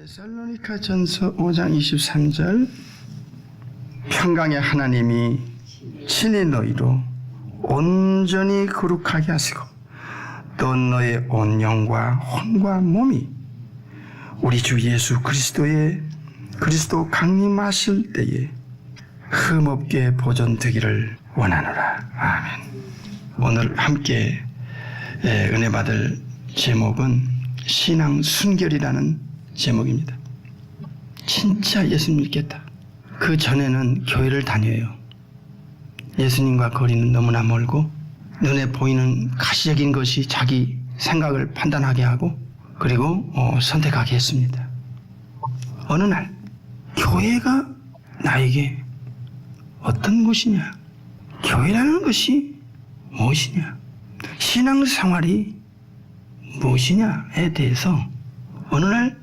데살로니가전서 5장 23절 평강의 하나님이 친히 너희로 온전히 거룩하게 하시고 또 너의 온 영과 혼과 몸이 우리 주 예수 그리스도 강림하실 때에 흠없게 보존되기를 원하노라. 아멘. 오늘 함께 은혜 받을 제목은 신앙 순결이라는 제목입니다. 진짜 예수 믿겠다. 그 전에는 교회를 다녀요. 예수님과 거리는 너무나 멀고 눈에 보이는 가시적인 것이 자기 생각을 판단하게 하고 그리고 선택하게 했습니다. 어느 날 교회가 나에게 어떤 곳이냐, 교회라는 것이 무엇이냐, 신앙생활이 무엇이냐에 대해서 어느 날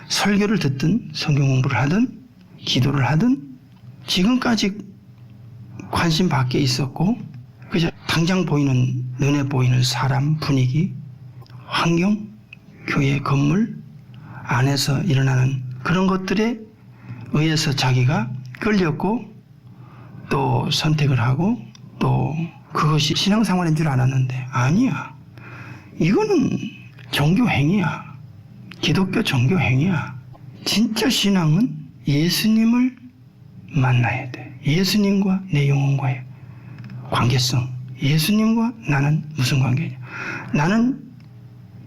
설교를 듣든 성경 공부를 하든 기도를 하든 지금까지 관심 밖에 있었고 그저 당장 보이는 눈에 보이는 사람, 분위기, 환경, 교회 건물 안에서 일어나는 그런 것들에 의해서 자기가 끌렸고 또 선택을 하고 또 그것이 신앙생활인 줄 알았는데 아니야. 이거는 종교행위야. 기독교 종교행위야. 진짜 신앙은 예수님을 만나야 돼. 예수님과 내 영혼과의 관계성. 예수님과 나는 무슨 관계냐. 나는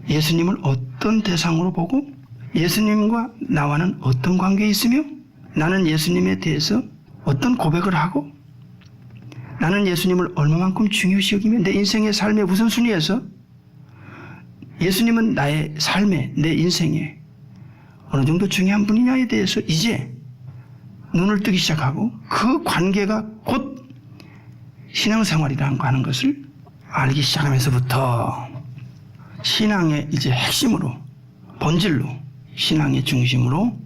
예수님을 어떤 대상으로 보고 예수님과 나와는 어떤 관계에 있으며 나는 예수님에 대해서 어떤 고백을 하고 나는 예수님을 얼마만큼 중요시 여기며 내 인생의 삶의 우선순위에서 예수님은 나의 삶에, 내 인생에 어느 정도 중요한 분이냐에 대해서 이제 눈을 뜨기 시작하고 그 관계가 곧 신앙생활이라는 거 하는 것을 알기 시작하면서부터 신앙의 이제 핵심으로, 본질로, 신앙의 중심으로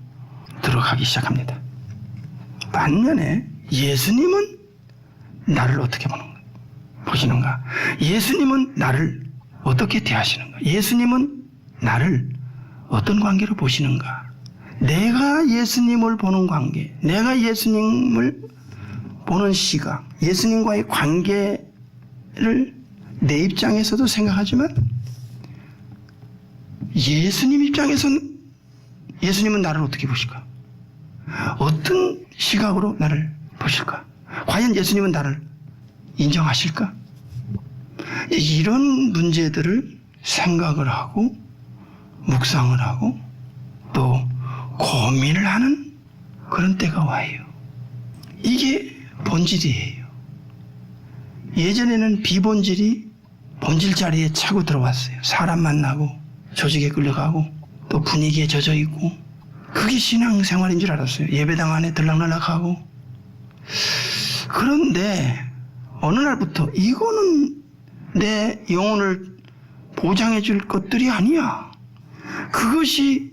들어가기 시작합니다. 반면에 예수님은 나를 어떻게 보시는가? 예수님은 나를 어떻게 대하시는가? 예수님은 나를 어떤 관계로 보시는가? 내가 예수님을 보는 관계, 내가 예수님을 보는 시각, 예수님과의 관계를 내 입장에서도 생각하지만 예수님 입장에서는 예수님은 나를 어떻게 보실까? 어떤 시각으로 나를 보실까? 과연 예수님은 나를 인정하실까? 이런 문제들을 생각을 하고 묵상을 하고 또 고민을 하는 그런 때가 와요. 이게 본질이에요. 예전에는 비본질이 본질 자리에 차고 들어왔어요. 사람 만나고 조직에 끌려가고 또 분위기에 젖어 있고 그게 신앙생활인 줄 알았어요. 예배당 안에 들락날락하고. 그런데 어느 날부터 이거는 내 영혼을 보장해 줄 것들이 아니야. 그것이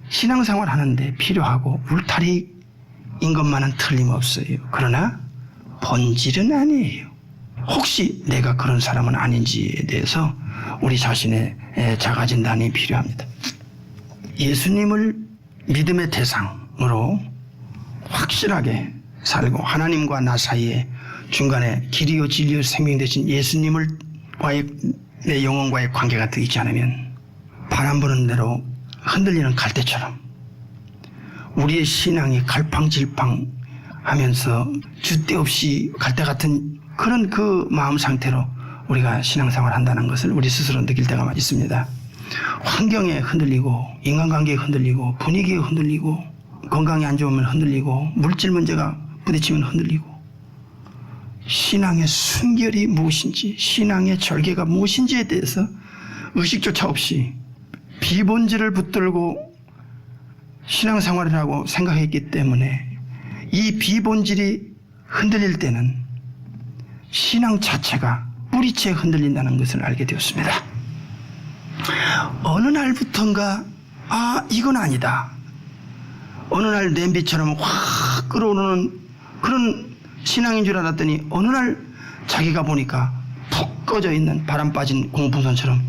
신앙생활 하는데 필요하고 울타리인 것만은 틀림없어요. 그러나 본질은 아니에요. 혹시 내가 그런 사람은 아닌지에 대해서 우리 자신의 자가진단이 필요합니다. 예수님을 믿음의 대상으로 확실하게 살고 하나님과 나 사이에 중간에 길이요 진리요 생명 되신 예수님과의 내 영혼과의 관계가 더 있지 않으면 바람 부는 대로 흔들리는 갈대처럼 우리의 신앙이 갈팡질팡 하면서 줏대 없이 갈대 같은 그런 그 마음 상태로 우리가 신앙생활을 한다는 것을 우리 스스로 느낄 때가 있습니다. 환경에 흔들리고 인간관계에 흔들리고 분위기에 흔들리고 건강이 안 좋으면 흔들리고 물질 문제가 부딪히면 흔들리고 신앙의 순결이 무엇인지 신앙의 절개가 무엇인지에 대해서 의식조차 없이 비본질을 붙들고 신앙생활을 하고 생각했기 때문에 이 비본질이 흔들릴 때는 신앙 자체가 뿌리채 흔들린다는 것을 알게 되었습니다. 어느 날부턴가 이건 아니다. 어느 날 냄비처럼 확 끓어오르는 그런 신앙인 줄 알았더니 어느 날 자기가 보니까 푹 꺼져 있는 바람 빠진 공풍선처럼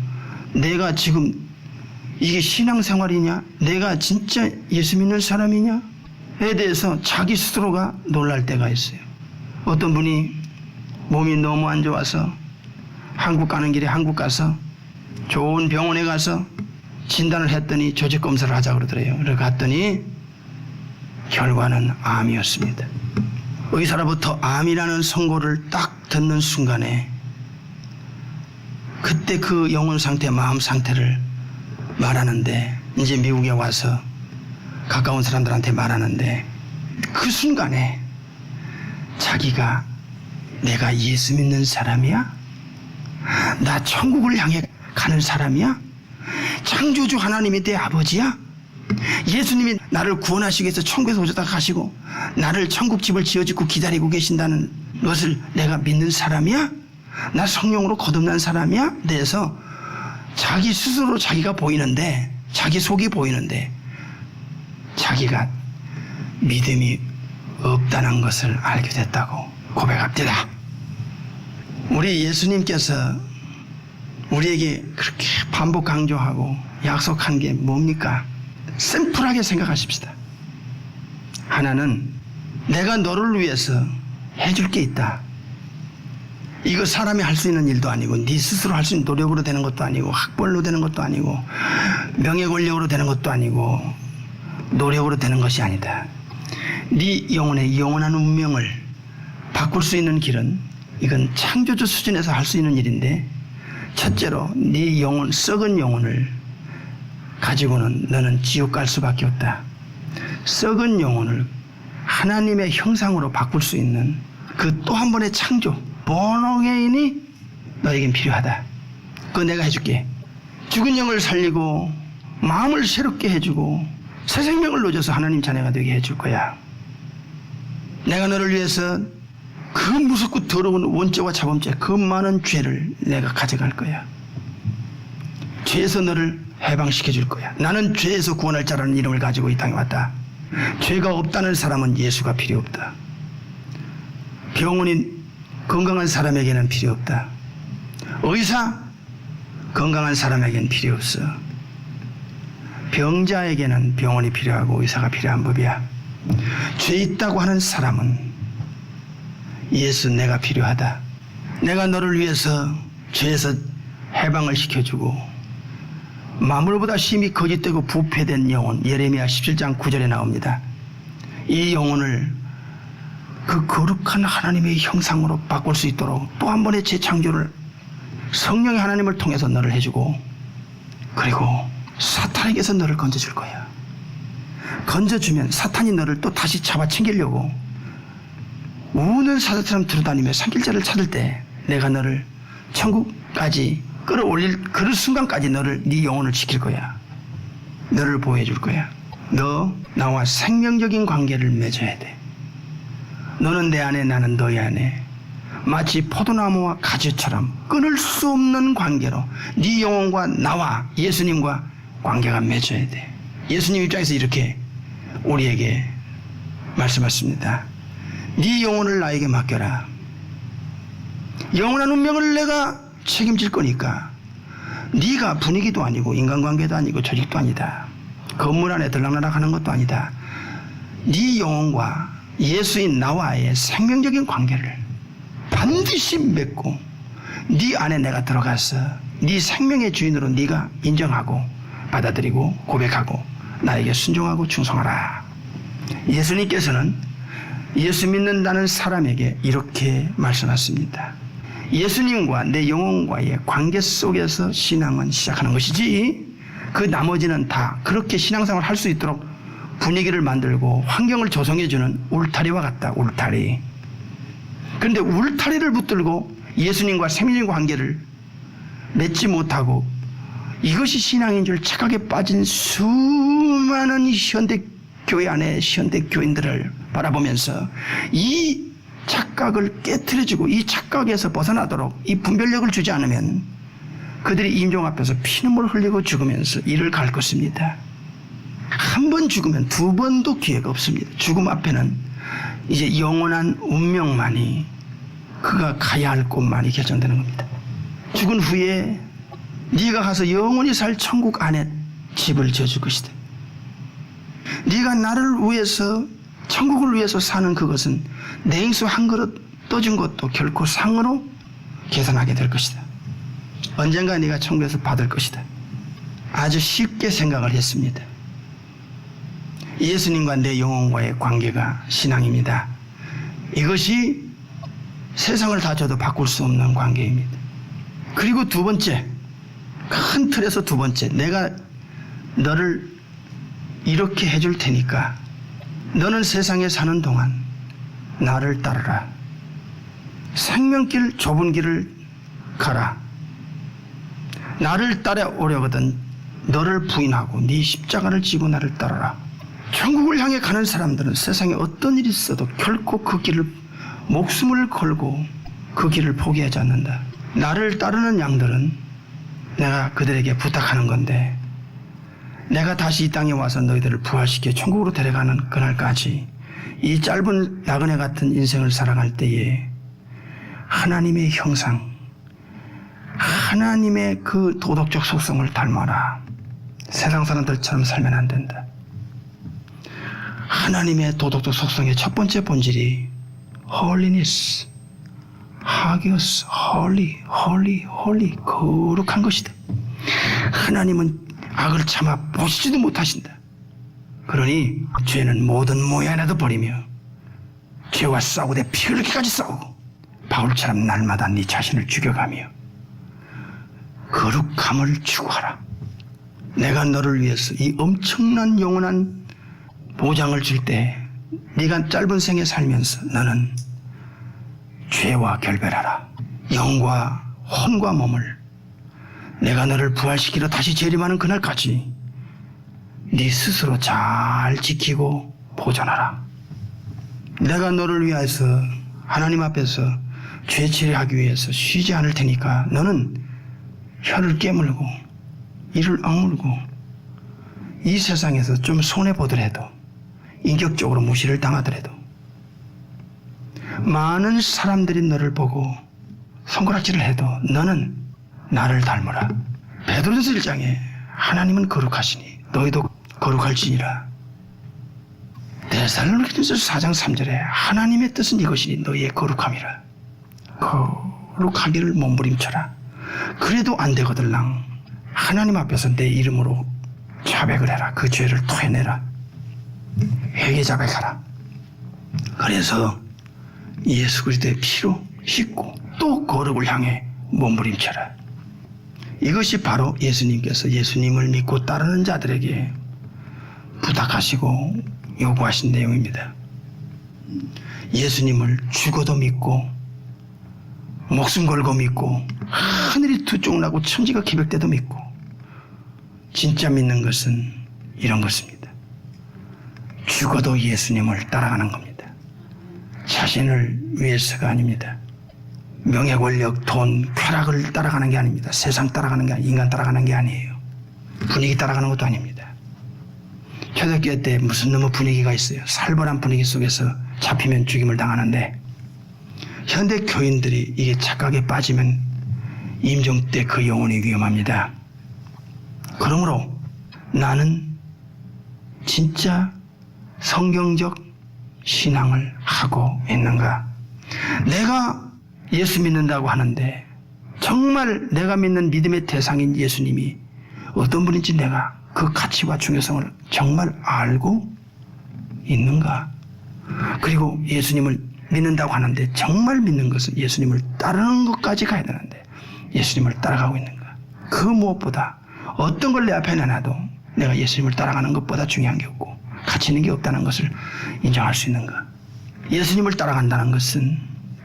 내가 지금 이게 신앙생활이냐? 내가 진짜 예수 믿는 사람이냐? 에 대해서 자기 스스로가 놀랄 때가 있어요. 어떤 분이 몸이 너무 안 좋아서 한국 가는 길에 한국 가서 좋은 병원에 가서 진단을 했더니 조직 검사를 하자 그러더래요. 그래서 갔더니 결과는 암이었습니다. 의사로부터 암이라는 선고를 딱 듣는 순간에 그때 그 영혼 상태, 마음 상태를 말하는데 이제 미국에 와서 가까운 사람들한테 말하는데 그 순간에 자기가 내가 예수 믿는 사람이야? 나 천국을 향해 가는 사람이야? 창조주 하나님이 내 아버지야? 예수님이 나를 구원하시기 위해서 천국에서 오셨다 가시고 나를 천국집을 지어짓고 기다리고 계신다는 것을 내가 믿는 사람이야? 나 성령으로 거듭난 사람이야? 그래서 자기 스스로 자기가 보이는데 자기 속이 보이는데 자기가 믿음이 없다는 것을 알게 됐다고 고백합니다. 우리 예수님께서 우리에게 그렇게 반복 강조하고 약속한 게 뭡니까? 심플하게 생각하십시다. 하나는 내가 너를 위해서 해줄 게 있다. 이거 사람이 할 수 있는 일도 아니고 네 스스로 할 수 있는 노력으로 되는 것도 아니고 학벌로 되는 것도 아니고 명예 권력으로 되는 것도 아니고 노력으로 되는 것이 아니다. 네 영혼의 영원한 운명을 바꿀 수 있는 길은 이건 창조주 수준에서 할 수 있는 일인데 첫째로 네 영혼, 썩은 영혼을 가지고는 너는 지옥 갈 수밖에 없다. 썩은 영혼을 하나님의 형상으로 바꿀 수 있는 그 또 한 번의 창조 본어게인이 너에겐 필요하다. 그거 내가 해줄게. 죽은 영을 살리고 마음을 새롭게 해주고 새 생명을 넣어줘서 하나님 자녀가 되게 해줄 거야. 내가 너를 위해서 그 무섭고 더러운 원죄와 자범죄 그 많은 죄를 내가 가져갈 거야. 죄에서 너를 해방시켜 줄 거야. 나는 죄에서 구원할 자라는 이름을 가지고 이 땅에 왔다. 죄가 없다는 사람은 예수가 필요 없다. 병원인 건강한 사람에게는 필요 없다. 의사 건강한 사람에게는 필요 없어. 병자에게는 병원이 필요하고 의사가 필요한 법이야. 죄 있다고 하는 사람은 예수 내가 필요하다. 내가 너를 위해서 죄에서 해방을 시켜주고 마물보다 심히 거짓되고 부패된 영혼, 예레미야 17장 9절에 나옵니다. 이 영혼을 그 거룩한 하나님의 형상으로 바꿀 수 있도록 또 한 번의 재창조를 성령의 하나님을 통해서 너를 해주고 그리고 사탄에게서 너를 건져줄 거야. 건져주면 사탄이 너를 또 다시 잡아 챙기려고 우는 사자처럼 들어다니며 산길자를 찾을 때 내가 너를 천국까지 끌어올릴 그 순간까지 너를 네 영혼을 지킬 거야. 너를 보호해줄 거야. 너 나와 생명적인 관계를 맺어야 돼. 너는 내 안에 나는 너희 안에 마치 포도나무와 가지처럼 끊을 수 없는 관계로 네 영혼과 나와 예수님과 관계가 맺어야 돼. 예수님 입장에서 이렇게 우리에게 말씀하십니다. 네 영혼을 나에게 맡겨라. 영원한 운명을 내가 책임질 거니까 네가 분위기도 아니고 인간관계도 아니고 조직도 아니다. 건물 안에 들락날락 하는 것도 아니다. 네 영혼과 예수인 나와의 생명적인 관계를 반드시 맺고 네 안에 내가 들어가서 네 생명의 주인으로 네가 인정하고 받아들이고 고백하고 나에게 순종하고 충성하라. 예수님께서는 예수 믿는다는 사람에게 이렇게 말씀하십니다. 예수님과 내 영혼과의 관계 속에서 신앙은 시작하는 것이지 그 나머지는 다 그렇게 신앙생활을 할 수 있도록 분위기를 만들고 환경을 조성해주는 울타리와 같다. 울타리. 그런데 울타리를 붙들고 예수님과 생명적인 관계를 맺지 못하고 이것이 신앙인 줄 착각에 빠진 수많은 현대교회 안에 현대교인들을 바라보면서 이 착각을 깨트려주고 이 착각에서 벗어나도록 이 분별력을 주지 않으면 그들이 임종 앞에서 피눈물 흘리고 죽으면서 이를 갈 것입니다. 한 번 죽으면 두 번도 기회가 없습니다. 죽음 앞에는 이제 영원한 운명만이, 그가 가야 할 곳만이 결정되는 겁니다. 죽은 후에 네가 가서 영원히 살 천국 안에 집을 지어줄 것이다. 네가 나를 위해서, 천국을 위해서 사는 그것은 냉수 한 그릇 떠준 것도 결코 상으로 계산하게 될 것이다. 언젠가 네가 천국에서 받을 것이다. 아주 쉽게 생각을 했습니다. 예수님과 내 영혼과의 관계가 신앙입니다. 이것이 세상을 다 줘도 바꿀 수 없는 관계입니다. 그리고 두 번째, 큰 틀에서 두 번째, 내가 너를 이렇게 해줄 테니까 너는 세상에 사는 동안 나를 따르라. 생명길 좁은 길을 가라. 나를 따라오려거든 너를 부인하고 네 십자가를 지고 나를 따르라. 천국을 향해 가는 사람들은 세상에 어떤 일이 있어도 결코 그 길을, 목숨을 걸고 그 길을 포기하지 않는다. 나를 따르는 양들은 내가 그들에게 부탁하는 건데, 내가 다시 이 땅에 와서 너희들을 부활시켜 천국으로 데려가는 그날까지 이 짧은 나그네 같은 인생을 살아갈 때에 하나님의 형상, 하나님의 그 도덕적 속성을 닮아라. 세상 사람들처럼 살면 안 된다. 하나님의 도덕적 속성의 첫 번째 본질이 holiness, hagios, holy, 거룩한 것이다. 하나님은 악을 참아 보시지도 못하신다. 그러니 죄는 모든 모양이라도 버리며 죄와 싸우되 피 흘리기까지 싸우고 바울처럼 날마다 네 자신을 죽여가며 거룩함을 추구하라. 내가 너를 위해서 이 엄청난 영원한 보장을 줄 때 네가 짧은 생에 살면서 너는 죄와 결별하라. 영과 혼과 몸을 내가 너를 부활시키러 다시 재림하는 그날까지 네 스스로 잘 지키고 보존하라. 내가 너를 위해서 하나님 앞에서 죄 처리하기 위해서 쉬지 않을 테니까 너는 혀를 깨물고 이를 악물고 이 세상에서 좀 손해보더라도, 인격적으로 무시를 당하더라도 많은 사람들이 너를 보고 손가락질을 해도 너는 나를 닮으라. 베드로전서 1장에 하나님은 거룩하시니 너희도 거룩할지니라. 데살로니가전서 4장 3절에 하나님의 뜻은 이것이니 너희의 거룩함이라. 거룩하기를 몸부림쳐라. 그래도 안 되거들랑 하나님 앞에서 내 이름으로 자백을 해라. 그 죄를 토해내라. 회개 자백하라. 그래서 예수 그리스도의 피로 씻고 또 거룩을 향해 몸부림쳐라. 이것이 바로 예수님께서 예수님을 믿고 따르는 자들에게 부탁하시고 요구하신 내용입니다. 예수님을 죽어도 믿고 목숨 걸고 믿고 하늘이 두 쪽 나고 천지가 기백돼도 믿고, 진짜 믿는 것은 이런 것입니다. 죽어도 예수님을 따라가는 겁니다. 자신을 위해서가 아닙니다. 명예, 권력, 돈, 쾌락을 따라가는 게 아닙니다. 세상 따라가는 게, 인간 따라가는 게 아니에요. 분위기 따라가는 것도 아닙니다. 초대교회 때 무슨 너무 분위기가 있어요. 살벌한 분위기 속에서 잡히면 죽임을 당하는데, 현대 교인들이 이게 착각에 빠지면 임종 때 그 영혼이 위험합니다. 그러므로 나는 진짜 성경적 신앙을 하고 있는가? 내가 예수 믿는다고 하는데 정말 내가 믿는 믿음의 대상인 예수님이 어떤 분인지 내가 그 가치와 중요성을 정말 알고 있는가? 그리고 예수님을 믿는다고 하는데 정말 믿는 것은 예수님을 따르는 것까지 가야 되는데 예수님을 따라가고 있는가? 그 무엇보다 어떤 걸 내 앞에 내놔도 내가 예수님을 따라가는 것보다 중요한 게 없고 가치 있는 게 없다는 것을 인정할 수 있는가? 예수님을 따라간다는 것은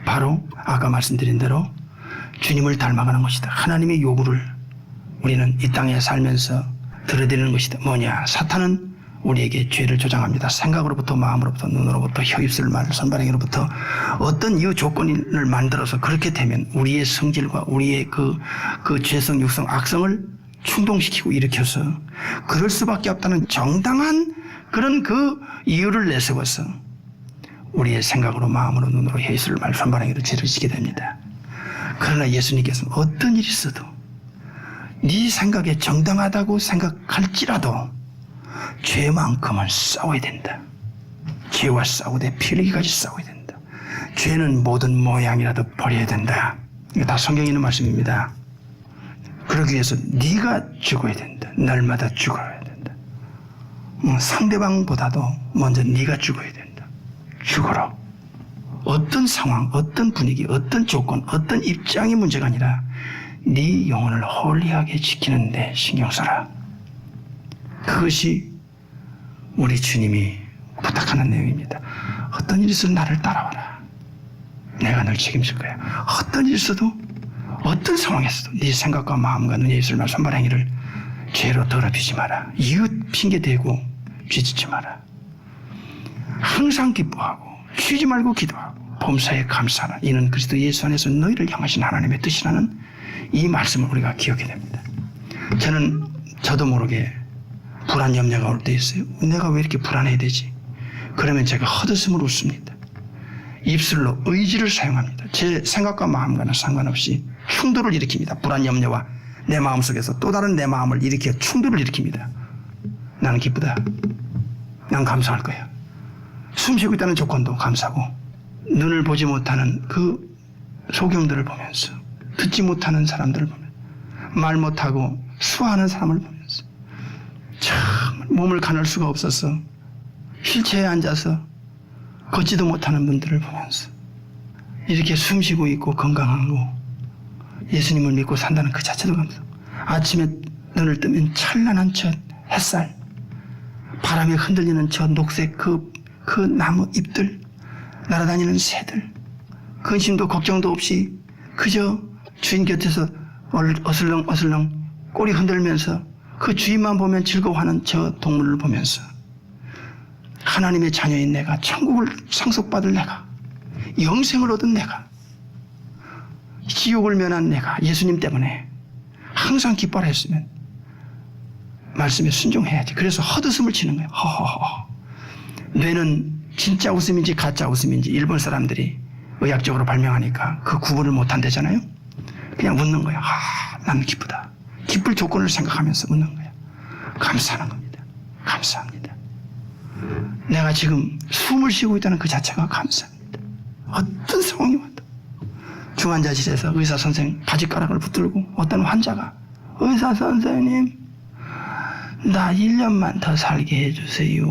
바로 아까 말씀드린 대로 주님을 닮아가는 것이다. 하나님의 요구를 우리는 이 땅에 살면서 들어드리는 것이다. 뭐냐? 사탄은 우리에게 죄를 조장합니다. 생각으로부터 마음으로부터 눈으로부터 혀 입술 말 손바닥으로부터 어떤 이유 조건을 만들어서 그렇게 되면 우리의 성질과 우리의 그 죄성 육성 악성을 충동시키고 일으켜서 그럴 수밖에 없다는 정당한 그런 그 이유를 내세워서 우리의 생각으로 마음으로 눈으로 혀 입술 말 손바닥으로 죄를 지게 됩니다. 그러나 예수님께서는 어떤 일이 있어도 네 생각에 정당하다고 생각할지라도 죄만큼은 싸워야 된다. 죄와 싸우되 피 흘리기까지 싸워야 된다. 죄는 모든 모양이라도 버려야 된다. 이거 다 성경에 있는 말씀입니다. 그러기 위해서 네가 죽어야 된다. 날마다 죽어야 된다. 상대방보다도 먼저 네가 죽어야 된다. 죽어라. 어떤 상황, 어떤 분위기, 어떤 조건, 어떤 입장이 문제가 아니라 네 영혼을 홀리하게 지키는 데 신경 써라. 그것이 우리 주님이 부탁하는 내용입니다. 어떤 일이 있어도 나를 따라와라. 내가 널 책임질 거야. 어떤 일이 있어도 어떤 상황에서도 네 생각과 마음과 눈에 입술 말 손바닥이를 죄로 더럽히지 마라. 이웃 핑계대고 죄짓지 마라. 항상 기뻐하고 쉬지 말고 기도하고 범사에 감사하라. 이는 그리스도 예수 안에서 너희를 향하신 하나님의 뜻이라는 이 말씀을 우리가 기억해야 됩니다. 저도 모르게 불안 염려가 올 때 있어요. 내가 왜 이렇게 불안해야 되지? 그러면 제가 헛웃음을 웃습니다. 입술로 의지를 사용합니다. 제 생각과 마음과는 상관없이 충돌을 일으킵니다. 불안 염려와 내 마음속에서 또 다른 내 마음을 일으켜 충돌을 일으킵니다. 나는 기쁘다. 난 감사할 거야. 숨쉬고 있다는 조건도 감사하고 눈을 보지 못하는 그 소경들을 보면서 듣지 못하는 사람들을 보면서 말 못하고 수화하는 사람을 보면서 참 몸을 가눌 수가 없어서 휠체어에 앉아서 걷지도 못하는 분들을 보면서 이렇게 숨쉬고 있고 건강하고 예수님을 믿고 산다는 그 자체도 감사하고 아침에 눈을 뜨면 찬란한 저 햇살 바람에 흔들리는 저 녹색 그 나무 잎들 날아다니는 새들 근심도 걱정도 없이 그저 주인 곁에서 어슬렁어슬렁 꼬리 흔들면서 그 주인만 보면 즐거워하는 저 동물을 보면서 하나님의 자녀인 내가 천국을 상속받을 내가 영생을 얻은 내가 지옥을 면한 내가 예수님 때문에 항상 기뻐라 했으면 말씀에 순종해야지. 그래서 헛웃음을 치는 거예요. 허허허. 뇌는 진짜 웃음인지 가짜 웃음인지 일본 사람들이 의학적으로 발명하니까 그 구분을 못한대잖아요. 그냥 웃는 거야. 나는 기쁘다. 기쁠 조건을 생각하면서 웃는 거야. 감사하는 겁니다. 감사합니다. 내가 지금 숨을 쉬고 있다는 그 자체가 감사합니다. 어떤 상황이 와도 중환자실에서 의사 선생 바지가락을 붙들고 어떤 환자가 의사 선생님 나 1년만 더 살게 해주세요.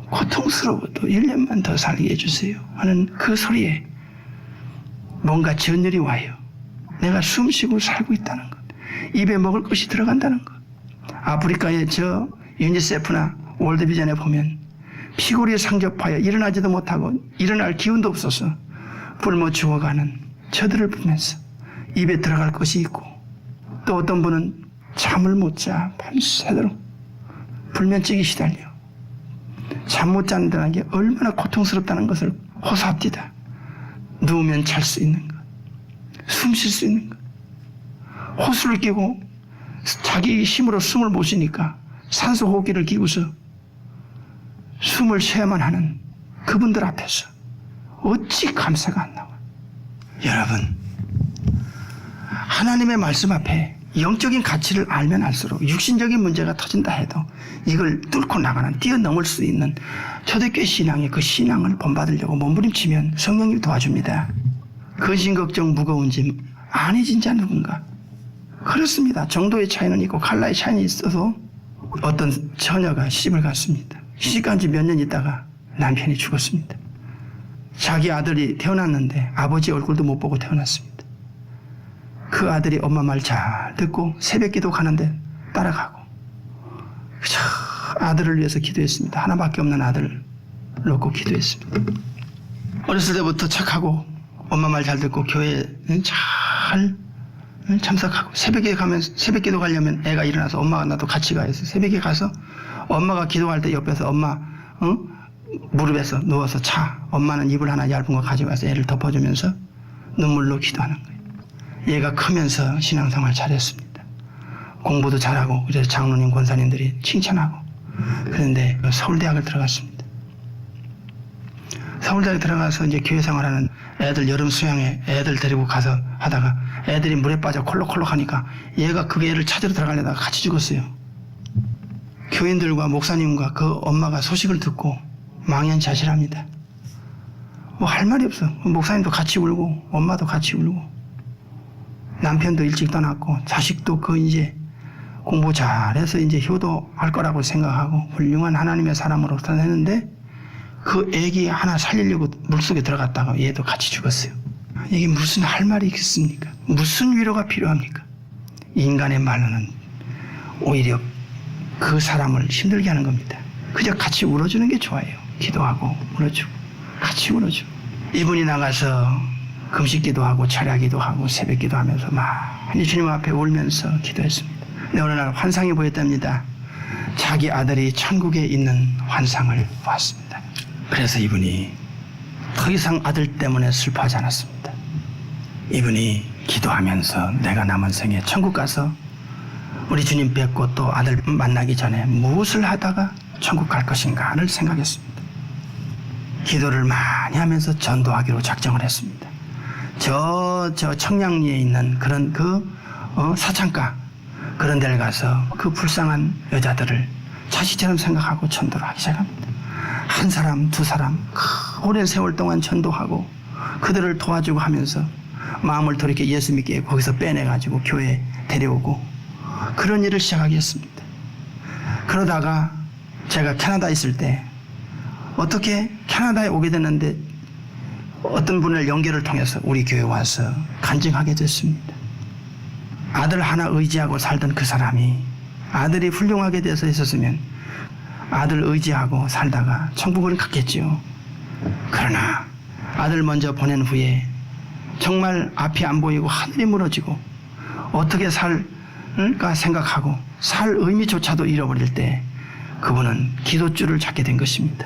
고통스러워도 1년만 더 살게 해주세요 하는 그 소리에 뭔가 전율이 와요. 내가 숨쉬고 살고 있다는 것, 입에 먹을 것이 들어간다는 것. 아프리카의 저 유니세프나 월드비전에 보면 피골이 상접하여 일어나지도 못하고 일어날 기운도 없어서 굶어 죽어가는 저들을 보면서 입에 들어갈 것이 있고 또 어떤 분은 잠을 못 자 밤새도록 불면증에 시달려 잠 못 잔다는 게 얼마나 고통스럽다는 것을 호소합니다. 누우면 잘 수 있는 것, 숨 쉴 수 있는 것, 호수를 끼고 자기 힘으로 숨을 못 쉬니까 산소 호흡기를 끼고서 숨을 쉬어야만 하는 그분들 앞에서 어찌 감사가 안 나와. 여러분, 하나님의 말씀 앞에 영적인 가치를 알면 알수록 육신적인 문제가 터진다 해도 이걸 뚫고 나가는 뛰어넘을 수 있는 초대교회 신앙의 그 신앙을 본받으려고 몸부림치면 성령님이 도와줍니다. 근심 걱정 무거운 짐 아니 진짜 누군가. 그렇습니다. 정도의 차이는 있고 칼라의 차이는 있어서 어떤 처녀가 시집을 갔습니다. 시집간 지 몇 년 있다가 남편이 죽었습니다. 자기 아들이 태어났는데 아버지 얼굴도 못 보고 태어났습니다. 그 아들이 엄마 말 잘 듣고 새벽기도 가는데 따라가고 아들을 위해서 기도했습니다. 하나밖에 없는 아들을 놓고 기도했습니다. 어렸을 때부터 착하고 엄마 말 잘 듣고 교회는 잘 참석하고 새벽에 가면 새벽 기도 가려면 애가 일어나서 엄마가 나도 같이 가야지. 새벽에 가서 엄마가 기도할 때 옆에서 엄마 무릎에서 누워서 차. 엄마는 이불 하나 얇은 거 가져가서 애를 덮어주면서 눈물로 기도하는 거예요. 얘가 크면서 신앙생활 잘했습니다. 공부도 잘하고 그래서 장로님 권사님들이 칭찬하고 그런데 서울대학을 들어갔습니다. 서울대학에 들어가서 이제 교회 생활하는 애들 여름 수양회 애들 데리고 가서 하다가 애들이 물에 빠져 콜록콜록 하니까 얘가 그 애를 찾으러 들어가려다가 같이 죽었어요. 교인들과 목사님과 그 엄마가 소식을 듣고 망연자실합니다. 뭐 할 말이 없어. 목사님도 같이 울고 엄마도 같이 울고 남편도 일찍 떠났고 자식도 그 이제 공부 잘해서 이제 효도할 거라고 생각하고 훌륭한 하나님의 사람으로서 했는데 그 애기 하나 살리려고 물속에 들어갔다가 얘도 같이 죽었어요. 이게 무슨 할 말이 있겠습니까? 무슨 위로가 필요합니까? 인간의 말로는 오히려 그 사람을 힘들게 하는 겁니다. 그저 같이 울어주는 게 좋아요. 기도하고 울어주고 같이 울어주고 이분이 나가서 금식 기도하고 철야 기도하고 새벽 기도하면서 많이 주님 앞에 울면서 기도했습니다. 근데 어느 날 환상이 보였답니다. 자기 아들이 천국에 있는 환상을 봤습니다. 그래서 이분이 더 이상 아들 때문에 슬퍼하지 않았습니다. 이분이 기도하면서 내가 남은 생에 천국 가서 우리 주님 뵙고 또 아들 만나기 전에 무엇을 하다가 천국 갈 것인가를 생각했습니다. 기도를 많이 하면서 전도하기로 작정을 했습니다. 저 청량리에 있는 그런 사창가 그런 데를 가서 그 불쌍한 여자들을 자식처럼 생각하고 전도를 하기 시작합니다. 한 사람, 두 사람 오랜 세월 동안 전도하고 그들을 도와주고 하면서 마음을 돌이켜 예수 믿게 거기서 빼내가지고 교회에 데려오고 그런 일을 시작하게 했습니다. 그러다가 제가 캐나다에 있을 때 어떻게 캐나다에 오게 됐는데 어떤 분을 연결을 통해서 우리 교회에 와서 간증하게 됐습니다. 아들 하나 의지하고 살던 그 사람이 아들이 훌륭하게 돼서 있었으면 아들 의지하고 살다가 천국을 갔겠지요. 그러나 아들 먼저 보낸 후에 정말 앞이 안 보이고 하늘이 무너지고 어떻게 살까 생각하고 살 의미조차도 잃어버릴 때 그분은 기도줄을 잡게 된 것입니다.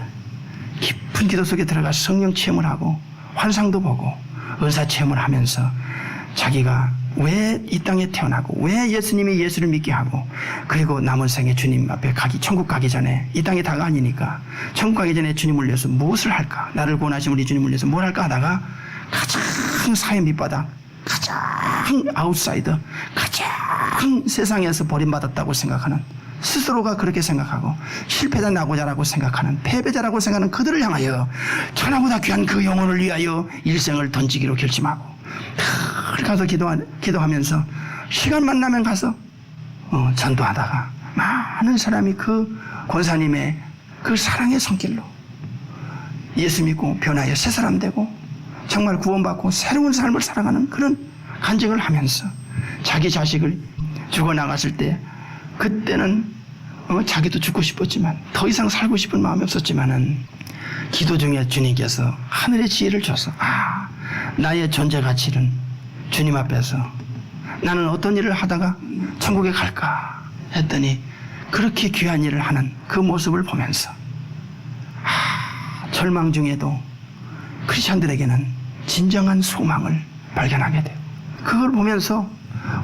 깊은 기도 속에 들어가 성령 체험을 하고 환상도 보고 은사 체험을 하면서 자기가 왜 이 땅에 태어나고 왜 예수님이 예수를 믿게 하고 그리고 남은 생에 주님 앞에 천국 가기 전에 이 땅이 다가 아니니까 천국 가기 전에 주님을 위해서 무엇을 할까 나를 구원하신 우리 주님을 위해서 뭘 할까 하다가 가장 사회 밑바닥 가장 아웃사이더 가장 세상에서 버림받았다고 생각하는 스스로가 그렇게 생각하고 실패자 나고자라고 생각하는 패배자라고 생각하는 그들을 향하여 천하보다 귀한 그 영혼을 위하여 일생을 던지기로 결심하고 가서 기도하면서 시간만 나면 가서 전도하다가 많은 사람이 그 권사님의 그 사랑의 손길로 예수 믿고 변하여 새 사람 되고 정말 구원받고 새로운 삶을 살아가는 그런 간증을 하면서 자기 자식을 죽어나갔을 때 그때는 자기도 죽고 싶었지만 더 이상 살고 싶은 마음이 없었지만은 기도 중에 주님께서 하늘의 지혜를 줘서 나의 존재 가치는 주님 앞에서 나는 어떤 일을 하다가 천국에 갈까 했더니 그렇게 귀한 일을 하는 그 모습을 보면서 절망 중에도 크리스천들에게는 진정한 소망을 발견하게 돼요. 그걸 보면서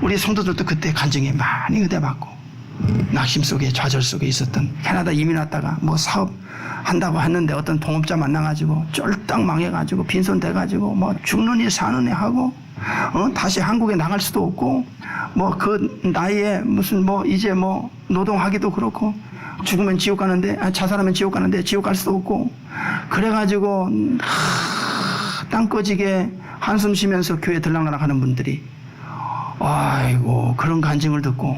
우리 성도들도 그때 간증에 많이 의대받고 낙심 속에 좌절 속에 있었던 캐나다 이민 왔다가 뭐 사업 한다고 했는데 어떤 동업자 만나가지고 쫄딱 망해가지고 빈손 돼가지고 뭐 죽느니 사느니 하고 다시 한국에 나갈 수도 없고 뭐 그 나이에 무슨 뭐 이제 뭐 노동하기도 그렇고 죽으면 지옥 가는데 자살하면 지옥 가는데 지옥 갈 수도 없고 그래가지고 땅 꺼지게 한숨 쉬면서 교회 들락날락 하는 분들이 아이고 그런 간증을 듣고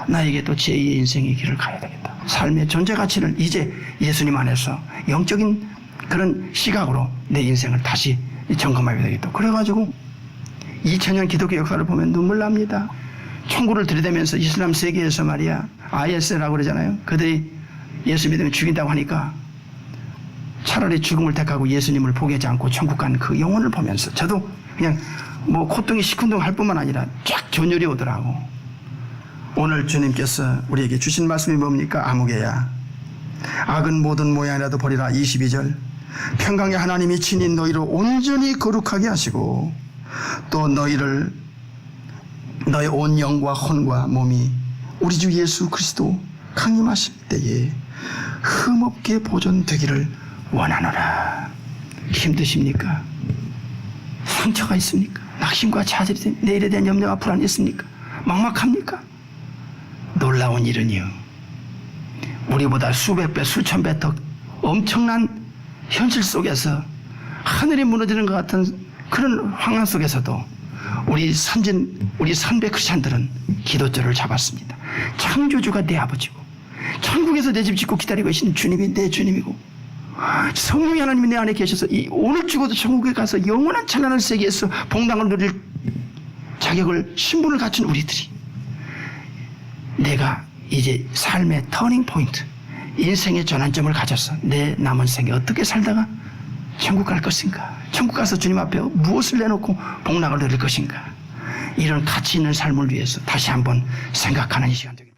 나에게 또 제2의 인생의 길을 가야 되겠다. 삶의 존재 가치를 이제 예수님 안에서 영적인 그런 시각으로 내 인생을 다시 점검해야 되겠다. 그래가지고 2000년 기독교 역사를 보면 눈물 납니다. 총구를 들이대면서 이슬람 세계에서 말이야 IS라고 그러잖아요. 그들이 예수 믿으면 죽인다고 하니까 차라리 죽음을 택하고 예수님을 포기하지 않고 천국 간 그 영혼을 보면서 저도 그냥 뭐 콧등이 시큰둥 할 뿐만 아니라 쫙 전율이 오더라고. 오늘 주님께서 우리에게 주신 말씀이 뭡니까? 아무개야, 악은 모든 모양이라도 버리라. 22절. 평강의 하나님이 친히 너희를 온전히 거룩하게 하시고 또 너희를 너의 온 영과 혼과 몸이 우리 주 예수 그리스도 강림하실 때에 흠없게 보존되기를 원하노라. 힘드십니까? 상처가 있습니까? 낙심과 좌절이 내일에 대한 염려와 불안이 있습니까? 막막합니까? 놀라운 일은요, 우리보다 수백 배 수천 배 더 엄청난 현실 속에서 하늘이 무너지는 것 같은 그런 황혼 속에서도 우리 선배 크리스찬들은 기도줄을 잡았습니다. 창조주가 내 아버지고 천국에서 내 집 짓고 기다리고 계신 주님이 내 주님이고 성령의 하나님이 내 안에 계셔서 오늘 죽어도 천국에 가서 영원한 찬란한 세계에서 복락을 누릴 자격을, 신분을 갖춘 우리들이, 내가 이제 삶의 터닝 포인트, 인생의 전환점을 가졌어. 내 남은 생에 어떻게 살다가 천국 갈 것인가? 천국 가서 주님 앞에 무엇을 내놓고 복락을 누릴 것인가? 이런 가치 있는 삶을 위해서 다시 한번 생각하는 이 시간 되겠습니다.